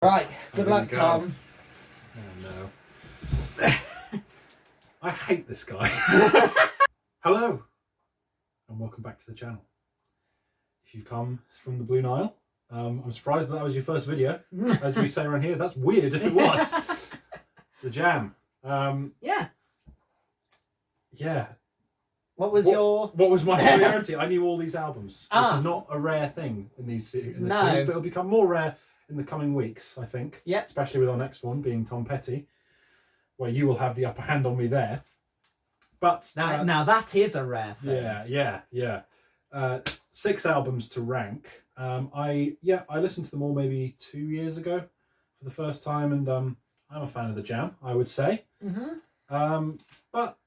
Right, good luck, Tom. Oh no. I hate this guy. Hello, and welcome back to the channel. If you've come from the Blue Nile, I'm surprised that was your first video. As we say around here, that's weird if it was. The Jam. Yeah. Yeah. What was my priority? I knew all these albums, which is not a rare thing in this series, but it'll become more rare in the coming weeks, I think. Yeah. Especially with our next one being Tom Petty, where you will have the upper hand on me there. But now that is a rare thing. Yeah. 6 albums to rank. I listened to them all maybe 2 years ago for the first time, and I'm a fan of the Jam, I would say. But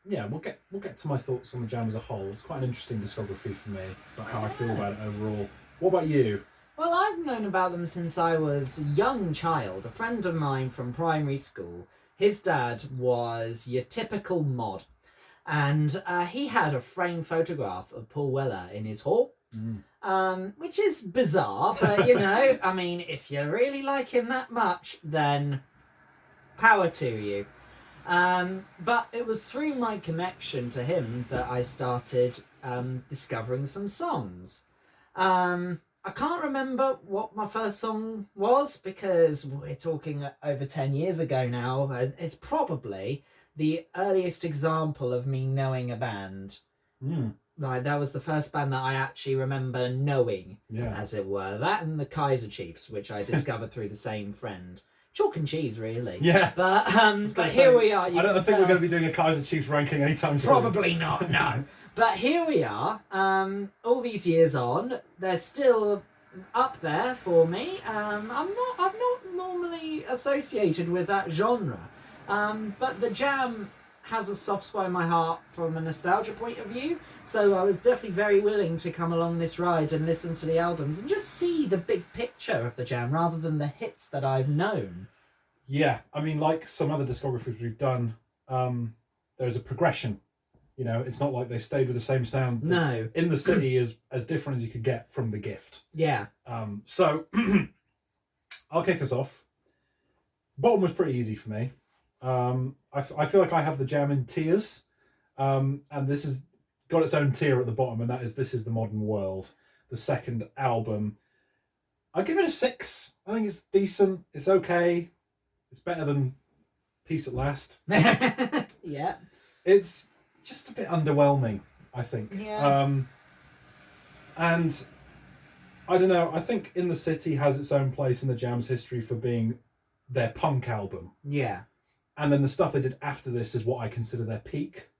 yeah, we'll get to my thoughts on the Jam as a whole. It's quite an interesting discography for me, about how I feel about it overall. What about you? Well, I've known about them since I was a young child. A friend of mine from primary school, his dad was your typical mod, and he had a framed photograph of Paul Weller in his hall, which is bizarre, but you know, I mean, if you really like him that much, then power to you. But it was through my connection to him that I started discovering some songs. I can't remember what my first song was because we're talking over 10 years ago now. It's probably the earliest example of me knowing a band. Like, that was the first band that I actually remember knowing, as it were. That and the Kaiser Chiefs, which I discovered through the same friend. Chalk and cheese, really. Yeah. But here we are. I don't think we're going to be doing a Kaiser Chiefs ranking anytime soon. Probably not, no. But here we are, all these years on, they're still up there for me. I'm not normally associated with that genre, but the Jam has a soft spot in my heart from a nostalgia point of view, so I was definitely very willing to come along this ride and listen to the albums and just see the big picture of the Jam rather than the hits that I've known. Yeah, I mean, like some other discographies we've done, there's a progression. You know, it's not like they stayed with the same sound. No. In the City is as different as you could get from The Gift. Yeah. So, I'll kick us off. Bottom was pretty easy for me. I feel like I have the Jam in tiers. And this has got its own tier at the bottom, and that is This Is the Modern World, the second album. I give it a 6. I think it's decent. It's okay. It's better than Peace at Last. Yeah. It's just a bit underwhelming, I think. Yeah. And I don't know, I think In the City has its own place in the Jam's history for being their punk album. Yeah. And then the stuff they did after this is what I consider their peak.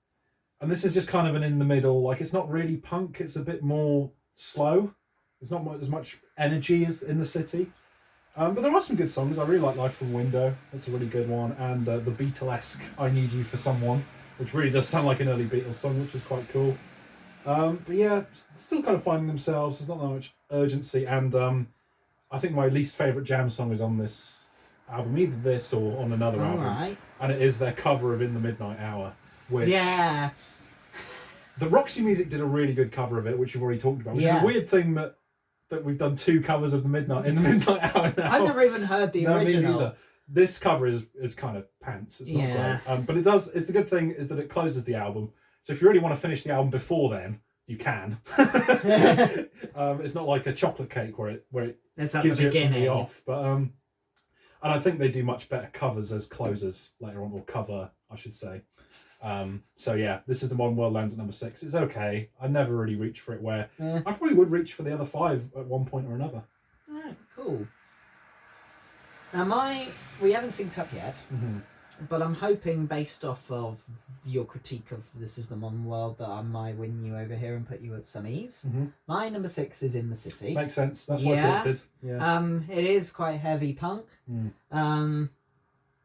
And this is just kind of an in the middle, like it's not really punk, it's a bit more slow. There's not as much energy as In the City. But there are some good songs. I really like Life from Window. That's a really good one. And the Beatlesque I Need You for Someone, which really does sound like an early Beatles song, which is quite cool. But yeah, still kind of finding themselves. There's not that much urgency. And I think my least favourite Jam song is on this album, either this or on another album. Right. And it is their cover of In the Midnight Hour, which... Yeah. The Roxy Music did a really good cover of it, which you've already talked about, which is a weird thing that we've done 2 covers of In the Midnight Hour now. I've never even heard the original. Me neither. This cover is kind of pants. It's not great. But it does. It's the good thing is that it closes the album. So if you really want to finish the album before then, you can. It's not like a chocolate cake where it gives you it from the off. But and I think they do much better covers as closers later on, or cover, I should say. So yeah, This Is the Modern World lands at number 6. It's okay. I never really reach for it where I probably would reach for the other 5 at one point or another. Alright, cool. Now we haven't synced up yet, but I'm hoping based off of your critique of This Is the Modern World that I might win you over here and put you at some ease. My number 6 is In the City. Makes sense. That's what I predicted. Yeah. It is quite heavy punk.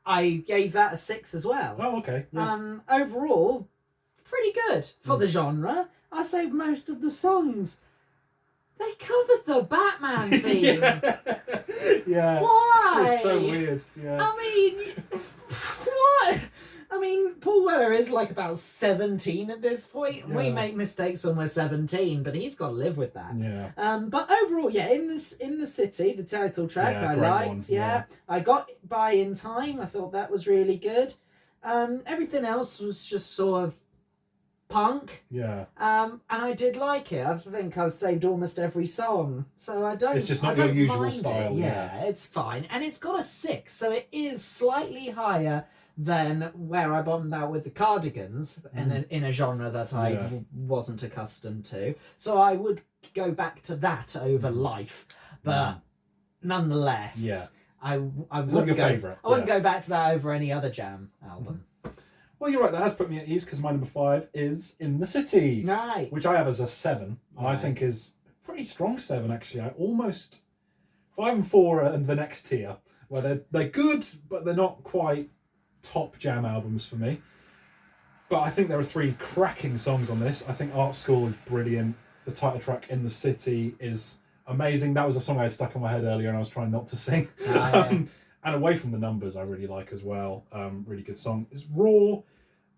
I gave that a 6 as well. Oh, okay. Yeah. Overall, pretty good for the genre. I saved most of the songs. They covered the Batman theme. Yeah. Why? It's so weird. Yeah. I mean, what? I mean, Paul Weller is like about 17 at this point. We Yeah. make mistakes when we're 17, but he's got to live with that. Yeah. But overall, yeah, in the city, the title track Yeah, I great liked. one, Yeah. yeah. I got by in time. I thought that was really good. Everything else was just sort of punk. Yeah. And I did like it. I think I've saved almost every song, so I don't. It's just not I your don't usual mind style, It. Yeah, it's fine, and it's got a 6, so it is slightly higher than where I bottomed out with the Cardigans in a genre that I Yeah. wasn't accustomed to. So I would go back to that over Life, but nonetheless, Yeah. I not wouldn't your go. favourite, I wouldn't yeah. go back to that over any other Jam album. Well, you're right. That has put me at ease because my number 5 is In the City, Right. which I have as a 7, and I Right. think is a pretty strong 7 actually. I almost 5 and 4 are in the next tier, where they're good, but they're not quite top Jam albums for me. But I think there are 3 cracking songs on this. I think Art School is brilliant. The title track In the City is amazing. That was a song I had stuck in my head earlier, and I was trying not to sing. Yeah. And Away from the Numbers, I really like as well. Really good song. It's raw.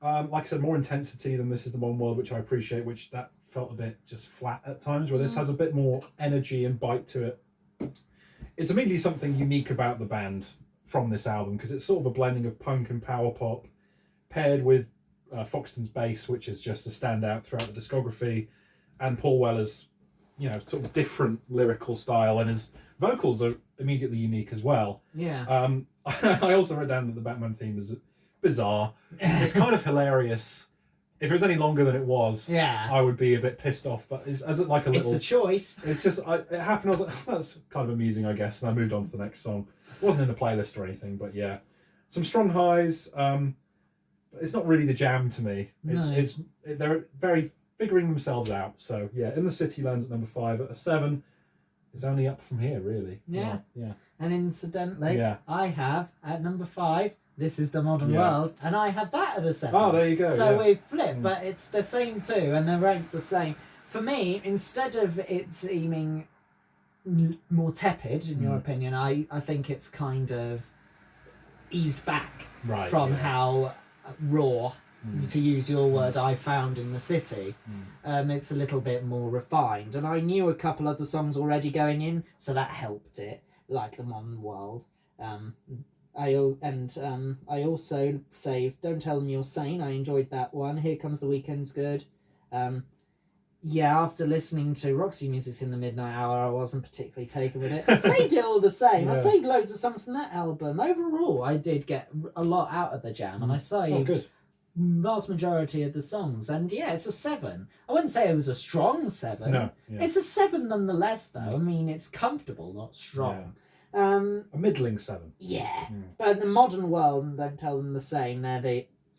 Like I said, more intensity than This Is the One World, which I appreciate, which that felt a bit just flat at times, where this has a bit more energy and bite to it. It's immediately something unique about the band from this album, because it's sort of a blending of punk and power pop, paired with Foxton's bass, which is just a standout throughout the discography, and Paul Weller's, sort of different lyrical style, and his vocals are immediately unique as well. Yeah. I also wrote down that the Batman theme is bizarre. It's kind of hilarious. If it was any longer than it was, Yeah. I would be a bit pissed off. But as it like a little, It's a choice. it's just it happened. I was like, oh, that's kind of amusing, I guess, and I moved on to the next song. It wasn't in the playlist or anything, but yeah, some strong highs. But it's not really the Jam to me. They're very figuring themselves out. So yeah, In the City lands at number 5 at a 7. It's only up from here, really. Yeah. Yeah. And incidentally, Yeah. I have at number 5, This Is the Modern Yeah. World, and I have that at a 7. Oh, there you go. So yeah. we flip, but it's the same too, and they're ranked the same. For me, instead of it seeming more tepid, in your opinion, I think it's kind of eased back Right, from yeah. how raw, to use your word, I found In the City. It's a little bit more refined, and I knew a couple of the songs already going in, so that helped it, like The Modern World. I also say Don't Tell Them You're Sane. I enjoyed that one. Here Comes the Weekend's good. After listening to Roxy Music's In the Midnight Hour, I wasn't particularly taken with it. Saved it all the same. I Yeah. saved loads of songs from that album. Overall, I did get a lot out of the Jam, and I Oh, saved good. vast majority of the songs. And yeah, it's a 7. I wouldn't say it was a strong 7. No. Yeah. It's a 7 nonetheless, though. I mean, it's comfortable, not strong. A middling 7. Yeah. But the Modern World and Don't Tell Them the Same,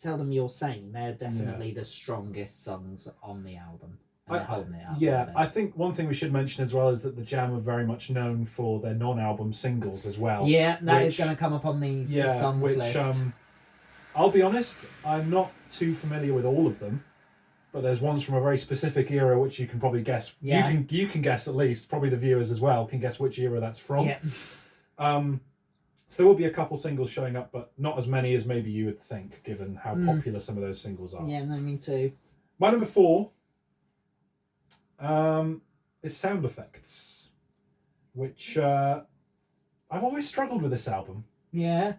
Tell Them You're Sane. They're definitely the strongest songs on the album. And they're holding it up. Yeah, aren't I think one thing we should mention as well is that the Jam are very much known for their non-album singles as well. they? Yeah, that is which- going to come up on the songs which list. I'll be honest, I'm not too familiar with all of them, but there's ones from a very specific era which you can probably guess. Yeah. You can guess at least, probably the viewers as well can guess which era that's from. Yeah. So there will be a couple singles showing up, but not as many as maybe you would think, given how popular some of those singles are. Yeah, no, me too. My number 4 is Sound Effects, which I've always struggled with this album. Yeah.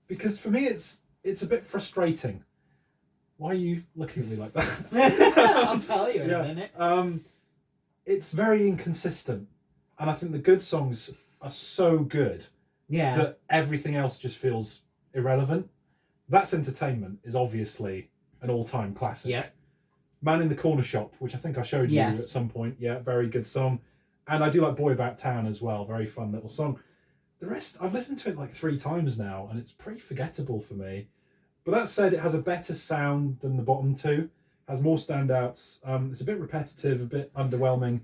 Because for me it's a bit frustrating. Why are you looking at me like that? I'll tell you in a minute. It's very inconsistent, and I think the good songs are so good Yeah. that everything else just feels irrelevant. That's Entertainment is obviously an all-time classic. Yeah. Man in the Corner Shop, which I think I showed you Yes. at some point. Yeah, very good song. And I do like Boy About Town as well. Very fun little song. The rest, I've listened to it like 3 times now, and it's pretty forgettable for me. But that said, it has a better sound than the bottom 2. Has more standouts. It's a bit repetitive, a bit underwhelming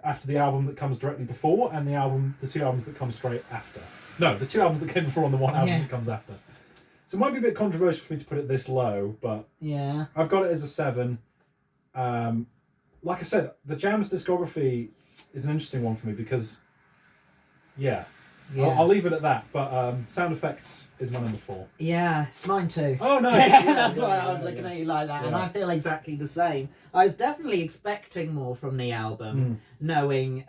after the album that comes directly before and the 2 albums that come straight after. No, the 2 albums that came before and the 1 album that comes after. So it might be a bit controversial for me to put it this low, but Yeah. I've got it as a 7. Like I said, the Jam's discography is an interesting one for me because, Yeah. I'll leave it at that. But sound effects is my number 4. Yeah, it's mine too. Oh, nice. That's why I was looking at you like that, and Yeah. I feel exactly the same. I was definitely expecting more from the album, knowing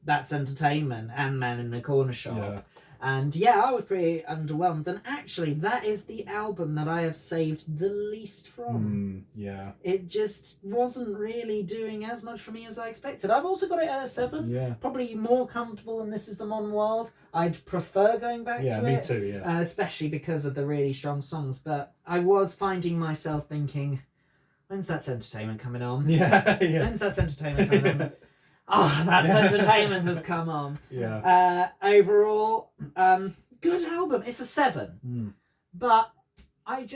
That's Entertainment and Man in the Corner Shop. Yeah. And yeah, I was pretty underwhelmed. And actually, that is the album that I have saved the least from. Yeah. It just wasn't really doing as much for me as I expected. I've also got it at a 7. Yeah. Probably more comfortable than This Is the Modern World. I'd prefer going back to it. Yeah, me too, yeah. Especially because of the really strong songs. But I was finding myself thinking, when's That's Entertainment coming on? Yeah, yeah. When's That's Entertainment coming on? Oh, That's Entertainment has come on. Yeah. Overall, good album. It's a 7. But I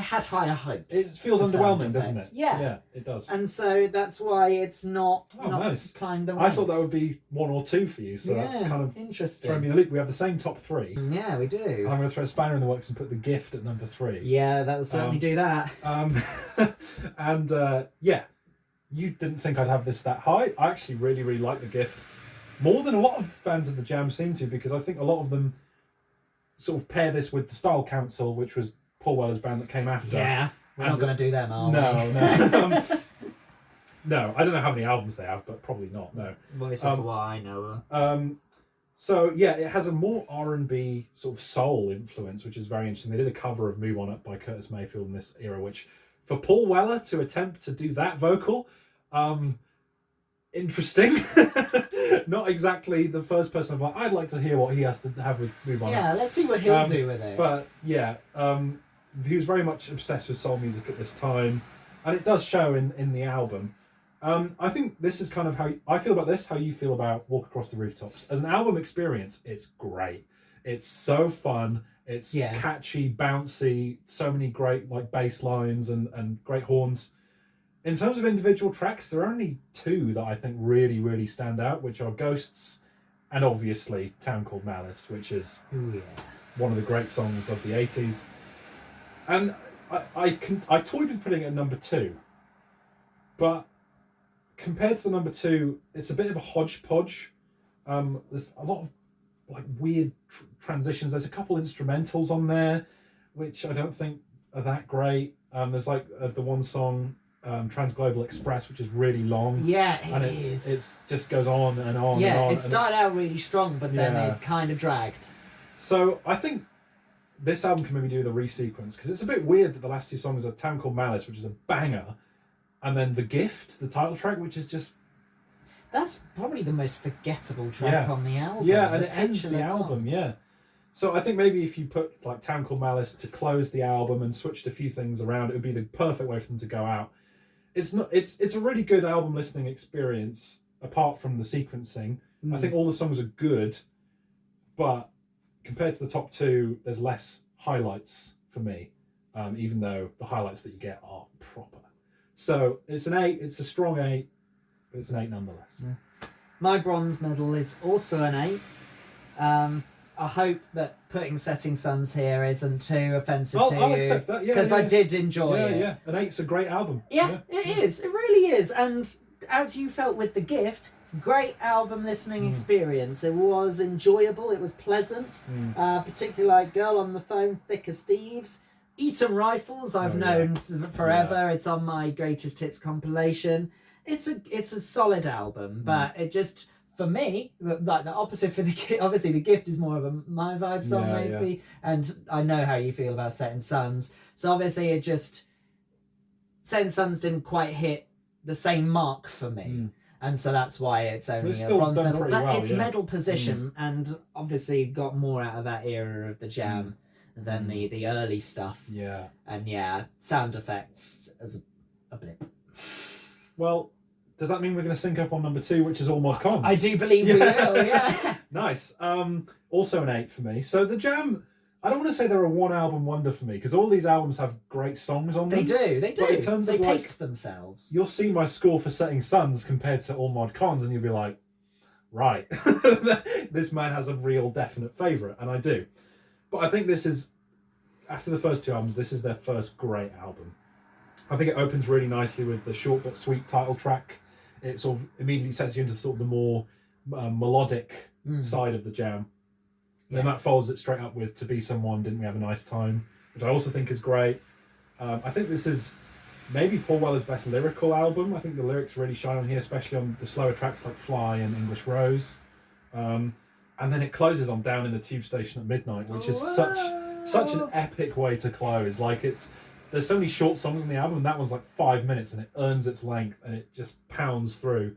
had higher hopes. It feels for sound underwhelming, doesn't it? effects. Yeah. Yeah, it does. And so that's why it's not Nice. climbed the I thought that ranks. would be 1 or 2 for you, so that's kind of interesting. thrown me a loop. We have the same top 3. Yeah, we do. I'm going to throw a spanner in the works and put The Gift at number 3. Yeah, that will certainly do that. And yeah, you didn't think I'd have this that high. I actually really, really like The Gift more than a lot of fans of the Jam seem to, because I think a lot of them sort of pair this with the Style Council, which was Paul Weller's band that came after. Yeah, we're not going to do them, are we? No. No, I don't know how many albums they have, but probably not. No. Voice of what I know. So yeah, it has a more R&B sort of soul influence, which is very interesting. They did a cover of "Move On Up" by Curtis Mayfield in this era, which for Paul Weller to attempt to do that vocal, interesting. Not exactly the first person I'm like, I'd like to hear what he has to have with "Move On Up." Yeah, let's see what he'll do with it. But yeah, he was very much obsessed with soul music at this time, and it does show in the album. I think this is kind of how I feel about this, how you feel about Walk Across the Rooftops. As an album experience, it's great. It's so fun. It's catchy, bouncy, so many great like bass lines and great horns. In terms of individual tracks, there are only 2 that I think really, really stand out, which are Ghosts and obviously Town Called Malice, which is one of the great songs of the 80s. And I toyed with putting it at number 2, but compared to the number 2, it's a bit of a hodgepodge. There's a lot of like weird transitions. There's a couple instrumentals on there, which I don't think are that great. There's like the one song, Transglobal Express, which is really long. Yeah, and it's just goes on and on. Yeah, and on, it started out really strong, but then it kind of dragged. So I think this album can maybe do the resequence, because it's a bit weird that the last 2 songs are Town Called Malice, which is a banger, and then The Gift, the title track, which is just... That's probably the most forgettable track on the album. Yeah, and it ends the album, yeah. So I think maybe if you put like Town Called Malice to close the album and switched a few things around, it would be the perfect way for them to go out. It's a really good album listening experience, apart from the sequencing. I think all the songs are good, but compared to the top 2, there's less highlights for me, even though the highlights that you get are proper. So it's an 8, it's a strong 8, but it's an 8 nonetheless. Yeah. My bronze medal is also an 8. I hope that putting Setting Suns here isn't too offensive to you. I'll accept that, yeah. Because I did enjoy it. Yeah, an 8's a great album. Yeah, it is. It really is. And as you felt with The Gift, great album listening experience. It was enjoyable. It was pleasant. Particularly like Girl on the Phone, Thick as Thieves. Eton Rifles, I've known forever. Yeah. It's on my greatest hits compilation. It's a solid album, but it just, for me, like the opposite for obviously The Gift is more of a my vibe song maybe, and I know how you feel about Setting Suns. So obviously it just, Setting Suns didn't quite hit the same mark for me. And so that's why it's only a bronze medal. But it's medal position, and obviously got more out of that era of the Jam than the early stuff. Yeah. And sound effects as a blip. Well, does that mean we're going to sync up on number 2, which is All Mod Cons? I do believe we will, yeah. Nice. Also an 8 for me. So the Jam, I don't want to say they're a one-album wonder for me, because all these albums have great songs on them. They do. But in terms they of paced themselves. You'll see my score for Setting Suns compared to All Mod Cons, and you'll be like, right, this man has a real definite favourite, and I do. But I think this is, after the first 2 albums, this is their first great album. I think it opens really nicely with the short but sweet title track. It sort of immediately sets you into sort of the more melodic side of the jam. Yes. And that follows it straight up with "To Be Someone, Didn't We Have a Nice Time," which I also think is great. I think this is maybe Paul Weller's best lyrical album. I think the lyrics really shine on here, especially on the slower tracks like "Fly" and "English Rose." And then it closes on "Down in the Tube Station at Midnight," which is such an epic way to close. Like there's so many short songs on the album, and that one's like 5 minutes, and it earns its length, and it just pounds through.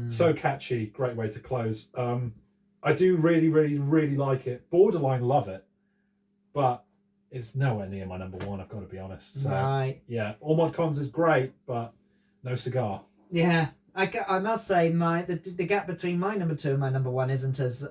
So catchy, great way to close. I do really, really, really like it. Borderline love it, but it's nowhere near my number one, I've got to be honest. So, right. Yeah, All Mod Cons is great, but no cigar. Yeah, I must say the gap between my number 2 and my number 1 isn't as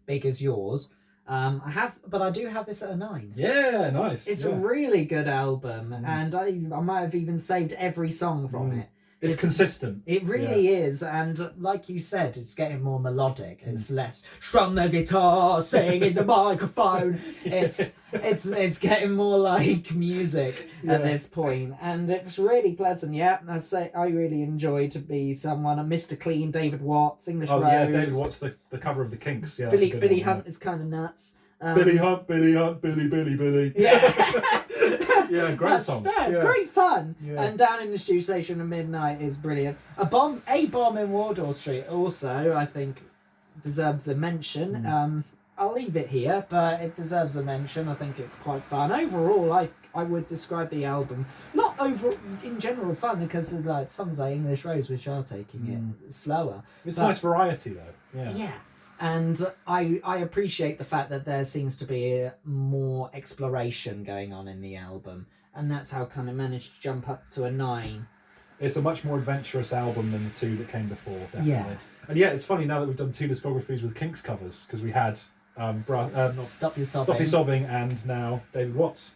big as yours. I do have this at a 9. Yeah, nice. It's a really good album, and I might have even saved every song from it. It's consistent. It really is, and like you said, it's getting more melodic. It's less strum the guitar, sing in the microphone. It's getting more like music at this point, and it's really pleasant. Yeah, I really enjoy To Be Someone. And Mr. Clean, David Watts, English Rose. Yeah, David Watts, the cover of the Kinks. Yeah, Billy Hunt is kind of nuts. Billy Hunt, Billy. Yeah. Yeah, great song. Yeah. Great fun. Yeah. And Down in the Tube Station at Midnight is brilliant. A bomb in Wardour Street also, I think, deserves a mention. I'll leave it here, but it deserves a mention. I think it's quite fun. Overall, I would describe the album not in general fun, because of like songs like English Rose, which are taking it slower. It's nice variety though. Yeah. Yeah. And I appreciate the fact that there seems to be more exploration going on in the album. And that's how kind of managed to jump up to a 9. It's a much more adventurous album than the 2 that came before, definitely. Yeah. And yeah, it's funny now that we've done 2 discographies with Kinks covers, because we had Stop Your Sobbing. Stop Your Sobbing and now David Watts.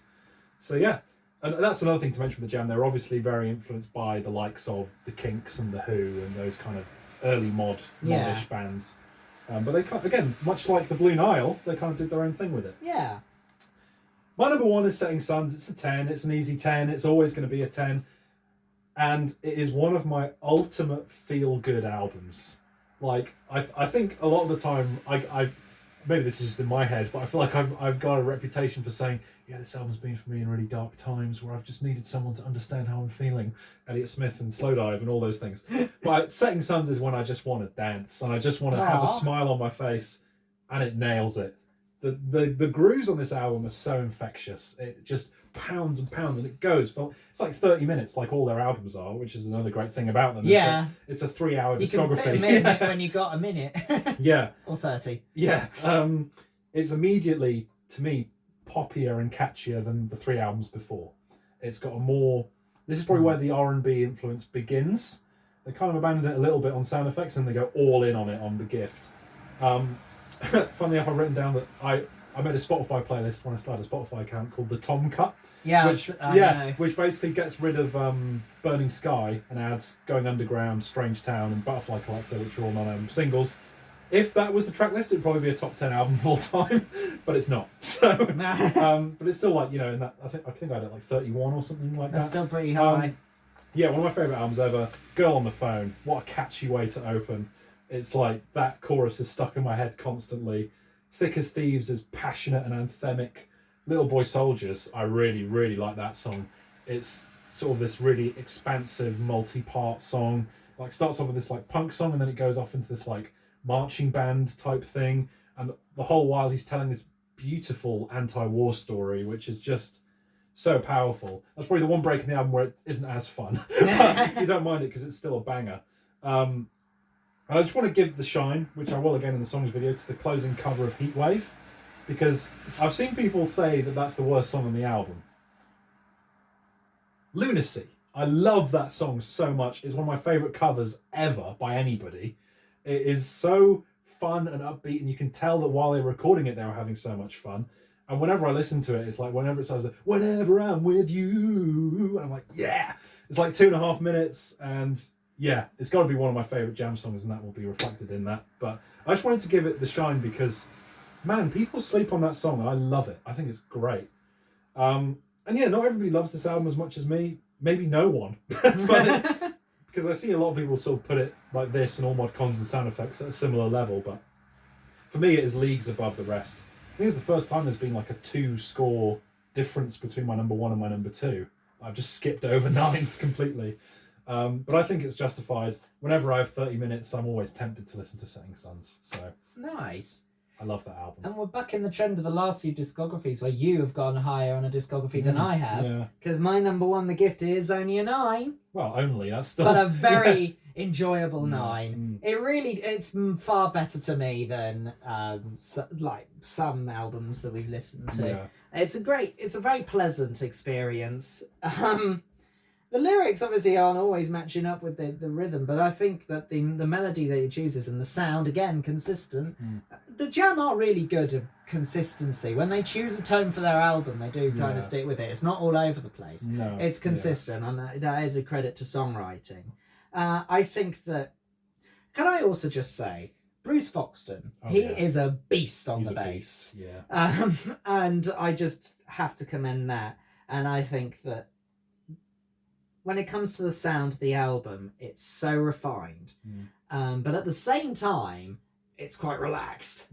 So yeah. And that's another thing to mention with the jam. They're obviously very influenced by the likes of the Kinks and the Who and those kind of early modish bands. But they again, much like the Blue Nile, they kind of did their own thing with it. Yeah. My number 1 is Setting Suns. It's a 10. It's an easy 10. It's always going to be a 10. And it is one of my ultimate feel-good albums. Like, I think a lot of the time, I've maybe this is just in my head, but I feel like I've got a reputation for saying, yeah, this album's been for me in really dark times where I've just needed someone to understand how I'm feeling. Elliott Smith and Slowdive and all those things. But Setting Suns is when I just want to dance and I just want to have a smile on my face, and it nails it. The grooves on this album are so infectious. It just pounds and pounds, and it goes for, it's like 30 minutes, like all their albums are, which is another great thing about them. Yeah. It's a 3-hour You can discography. fit a minute when you got a minute. Yeah. Or 30. Yeah. It's immediately, to me, poppier and catchier than the 3 albums before. It's got a more... This is probably where the R&B influence begins. They kind of abandoned it a little bit on sound effects, and they go all in on it on The Gift. Funnily enough, I've written down that I made a Spotify playlist when I started a Spotify account called the Tom Cut. Yeah, which basically gets rid of Burning Sky and adds Going Underground, Strange Town, and Butterfly Collector, which are all non-album singles. If that was the track list, it'd probably be a top 10 album of all time, but it's not. So, but it's still like, you know, in that I think I had it like 31 or something like that. That's still pretty high. Yeah, one of my favourite albums ever. Girl on the Phone. What a catchy way to open. It's like that chorus is stuck in my head constantly. Thick as Thieves is passionate and anthemic. Little Boy Soldiers, I really, really like that song. It's sort of this really expansive, multi-part song. Like starts off with this like punk song, and then it goes off into this like marching band type thing. And the whole while he's telling this beautiful anti-war story, which is just so powerful. That's probably the one break in the album where it isn't as fun. But you don't mind it because it's still a banger. And I just want to give the shine, which I will again in the songs video, to the closing cover of Heatwave, because I've seen people say that that's the worst song on the album. Lunacy. I love that song so much. It's one of my favourite covers ever by anybody. It is so fun and upbeat, and you can tell that while they were recording it, they were having so much fun. And whenever I listen to it, it's like whenever it starts, like, whenever I'm with you, I'm like, yeah. It's like 2.5 minutes, and yeah, it's got to be one of my favourite jam songs, and that will be reflected in that. But I just wanted to give it the shine because, man, people sleep on that song, and I love it. I think it's great. And yeah, not everybody loves this album as much as me. Maybe no one. But because I see a lot of people sort of put it like this and All Mod Cons and Sound Effects at a similar level. But For me, it is leagues above the rest. I think it's the first time there's been like a 2-score difference between my number 1 and my number 2. I've just skipped over nines completely. But I think it's justified. Whenever I have 30 minutes, I'm always tempted to listen to Setting Suns. So Nice. I love that album. And we're back in the trend of the last few discographies where you have gone higher on a discography than I have. Yeah. Because my number 1, The Gift, is only a 9. Well, only. That's still... But a very enjoyable 9. Mm. It's far better to me than some albums that we've listened to. Yeah. It's a very pleasant experience. The lyrics obviously aren't always matching up with the rhythm, but I think that the melody that he chooses and the sound, again, consistent. The Jam are really good at consistency. When they choose a tone for their album, they do kind of stick with it. It's not all over the place. No. It's consistent, and that is a credit to songwriting. I think that... Can I also just say, Bruce Foxton, he is a beast on the bass. Yeah. And I just have to commend that. And I think that when it comes to the sound of the album, it's so refined. But at the same time, it's quite relaxed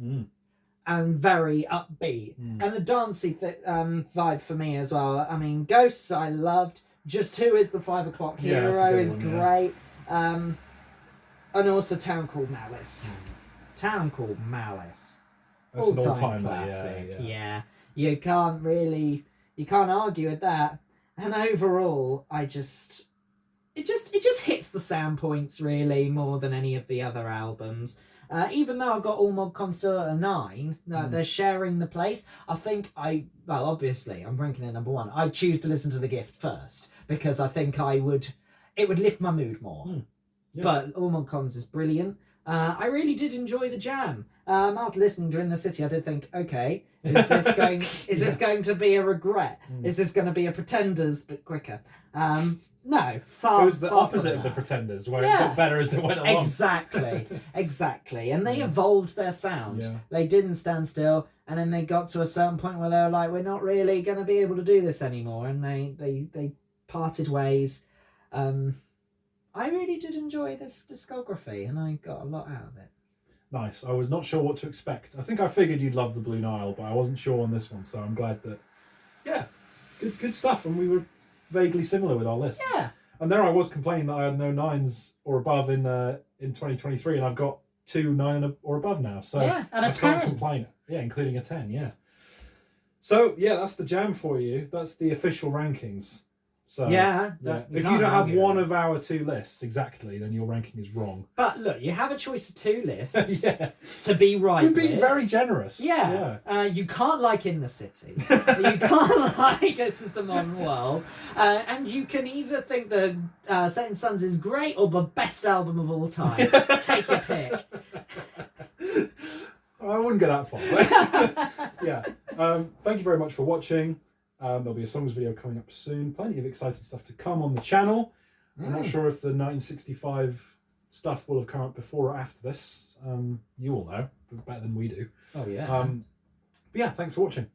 and very upbeat. And the dancey vibe for me as well. I mean, Ghosts I loved. Just Who is the 5 O'Clock Hero is great. And also Town Called Malice. Town Called Malice. That's an All-time all-time classic. Yeah. You can't argue with that. And overall, it just hits the sound points really more than any of the other albums. Even though I got All Mod Con still at a 9, they're sharing the place. I think obviously I'm ranking it number 1. I choose to listen to The Gift first because I think it would lift my mood more. Yeah. But All Mod Cons is brilliant. I really did enjoy the Jam. After listening to In the City, I did think, okay, is this going to be a regret? Is this going to be a Pretenders but quicker? No, far. It was the far opposite from of the that. Pretenders, where it got better as it went along. Exactly. And they evolved their sound. Yeah. They didn't stand still, and then they got to a certain point where they were like, we're not really going to be able to do this anymore, and they parted ways. I really did enjoy this discography, and I got a lot out of it. Nice. I was not sure what to expect. I think I figured you'd love the Blue Nile, but I wasn't sure on this one, so I'm glad that... Yeah, good stuff, and we were vaguely similar with our lists. Yeah. And there I was complaining that I had no 9s or above in 2023, and I've got 2 9 or above now, so Yeah, and a I can't 10. complain. Yeah, including a 10, yeah. So, yeah, that's the Jam for you. That's the official rankings. So, Yeah. If you don't have one of our 2 lists exactly, then your ranking is wrong. But look, you have a choice of 2 lists Yeah. to be right We're being with. very generous. Yeah. You can't like In the City. You can't like This Is the Modern World. And you can either think that Setting Suns is great or the best album of all time. Take your pick. I wouldn't go that far. Yeah. Thank you very much for watching. There'll be a songs video coming up soon. Plenty of exciting stuff to come on the channel. I'm not sure if the 1965 stuff will have come up before or after this. You all know, better than we do. Oh, yeah. But yeah, thanks for watching.